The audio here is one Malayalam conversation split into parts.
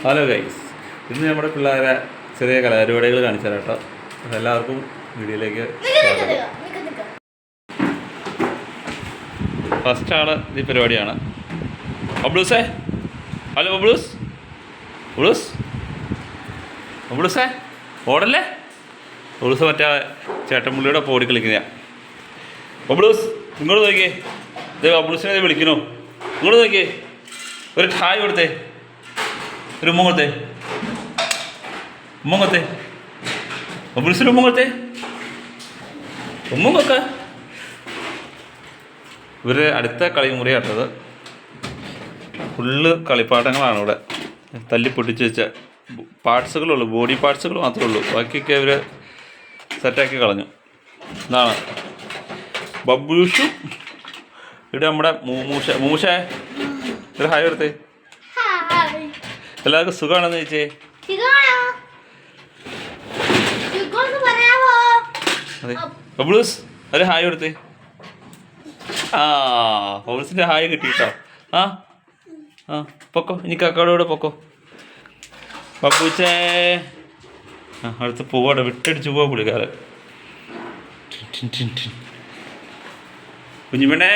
ഹലോ ഗൈസ്, ഇന്ന് നമ്മുടെ പിള്ളേരെ ചെറിയ കലാപരിപാടികൾ കാണിച്ചു തരാം കേട്ടോ. എല്ലാവർക്കും വീഡിയോയിലേക്ക് ഫസ്റ്റ് ആള് ഈ പരിപാടിയാണ്. ബബ്ലൂസേ, ഹലോ ബബ്ലൂസ്. ബബ്ലൂസ് ബബ്ലൂസേ ഓടല്ലേ. ബബ്ലൂസ് മറ്റേ ചേട്ടൻപുള്ളിയുടെ ഒപ്പം ഓടി കളിക്കുന്ന. ബബ്ലൂസ് ഇങ്ങോട്ട് നോക്കിയേ, ഇത് ബബ്ലൂസിനെ വിളിക്കണോ? ഇങ്ങോട്ട് നോക്കിയേ, ഒരു ഹായ് കൊടുത്തേ, ഒരു ഉമ്മ കൊടുത്തേ, ഉമ്മ കൊടുത്തേ. ബബ്ലൂസിന് ഉമ്മ കൊടുത്തേ, ഉമ്മ കൊടുക്ക. ഇവർ അടുത്ത കളിമുറിയാട്ടത്. ഫുള്ള് കളിപ്പാട്ടങ്ങളാണ് ഇവിടെ. തല്ലി പൊട്ടിച്ച് വെച്ച പാർട്സുകളുള്ളൂ, ബോഡി പാർട്സുകൾ മാത്രമേ ഉള്ളൂ. ബാക്കിയൊക്കെ അവർ സെറ്റാക്കി കളഞ്ഞു. ഇതാണ് ബബ്ലൂഷു. ഇവിടെ നമ്മുടെ മൂഷ ഒരു ഹായ് കൊടുത്തേ. എല്ലാവർക്കും സുഖമാണെന്ന് ചോദിച്ചേ. അതെ ബബ്ലൂസ് ഒരു ഹായ് കൊടുത്തേ. ബബ്ലൂസിൻ്റെ ഹായ് കിട്ടിയിട്ടോ. പൊക്കോ, ഇനി കക്കാടെ കൂടെ പൊക്കോ. ബബ്ബൂച്ചേ അടുത്ത് പോവാടെ, വിട്ടടിച്ച് പോവാ പുള്ളിക്കാരൻ. കുഞ്ഞുമണേ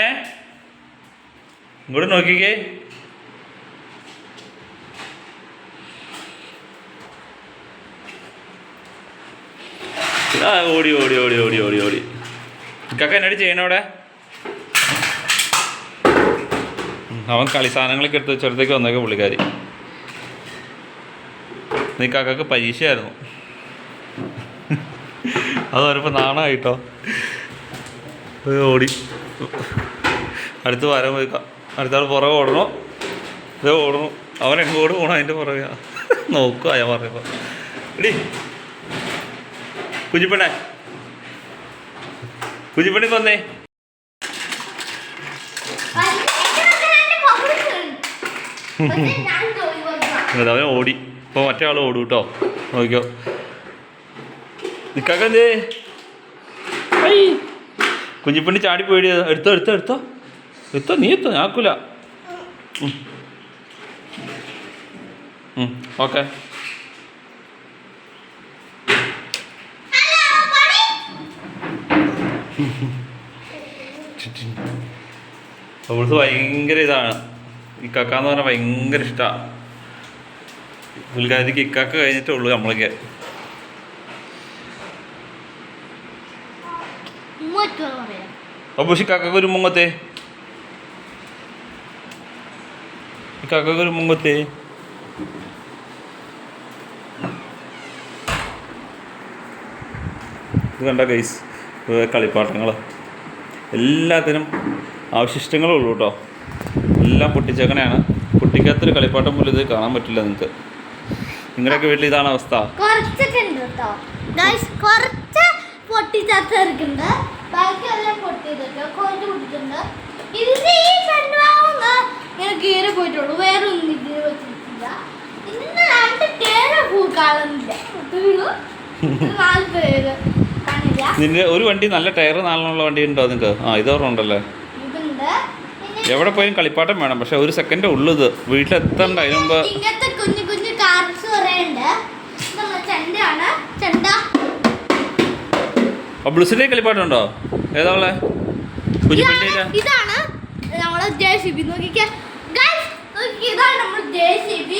ഇങ്ങോട്ട് നോക്കിക്കേ. ഓടി ഓടി ഓടി ഓടി ഓടി ഓടി. കക്ക എന്നോട് ചെയ്യണവിടെ. അവൻ കളി സാധനങ്ങളൊക്കെ എടുത്ത് വെച്ചെടുത്തേക്ക് വന്നേക്കെ പുള്ളിക്കാരി. നീ കക്കക്ക് പരീക്ഷയായിരുന്നു. അത് വരുമ്പോൾ നാണമായിട്ടോ. ഓടി അടുത്ത് വരാൻ പോയി. അടുത്താൾ പുറകെ ഓടണോ, ഇത് ഓടണു. അവൻ എങ്ങോട്ട് പോകണം അതിൻ്റെ പുറകെ നോക്കുക. ഞാൻ പറയുമ്പോൾ എടി കുഞ്ഞിപ്പെണ്ണേ, കുഞ്ഞിപ്പെണ്ണി വന്നേ. അവൻ ഓടി. ഇപ്പോൾ മറ്റേ ആൾ ഓടും കേട്ടോ. നോക്കിയോ നിക്കാക്കന്തേ. കുഞ്ഞിപ്പെണ്ണി ചാടി പോയി. എടുത്തോ എടുത്തോ എടുത്തോ എടുത്തോ. നീ എത്തോ, ഞാക്കൂല. ഓക്കെ. അവൾക്ക് ഭയങ്കര ഇതാണ്. ഇക്കാക്കാന്ന് പറഞ്ഞാൽ ഭയങ്കര ഇഷ്ടമാണ്. പുള്ളിക്കാരിക്ക് ഇക്കാക്ക കഴിഞ്ഞിട്ടേ ഉള്ളൂ നമ്മളൊക്കെ. അപ്പോൾ ഇക്കാക്കൊക്കെ ഒരു മുങ്ങത്തെ, ഇക്കാക്കൊക്കെ ഒരു മുങ്ങത്തെ. ഇത് കണ്ട ഗൈസ്, കളിപ്പാട്ടങ്ങൾ എല്ലാത്തിനും അവശിഷ്ടങ്ങളുള്ളൂ കേട്ടോ. എല്ലാം പൊട്ടിച്ചേക്കണയാണ്. പൊട്ടിക്കാത്തൊരു കളിപ്പാട്ടം പോലും ഇത് കാണാൻ പറ്റില്ല നിങ്ങൾക്ക്. നിങ്ങളുടെയൊക്കെ വീട്ടിൽ ഇതാണ് അവസ്ഥ. നിന്റെ ഒരു വണ്ടി നല്ല ടയർ നാളിനുള്ള വണ്ടി ഉണ്ടോ നിങ്ങൾക്ക്? ഇതോർമ്മ ഉണ്ടല്ലേ. എവിടെ പോയും കളിപ്പാട്ടം വേണം. പക്ഷെ ഒരു സെക്കൻഡ് ഉള്ളു ഇത് വീട്ടിലെത്തണ്ട. അതിന് മുമ്പ് ബബ്ലൂസിന്റെ കളിപ്പാട്ടം ഉണ്ടോ? ഏതാ ഉള്ളേ? കുഞ്ഞിപ്പെണ്ണിന്റെ ഇതാണ് നമ്മളെ JCB. നോക്കിക്കേ ഗയ്സ്, ഇതാണ് നമ്മുടെ JCB.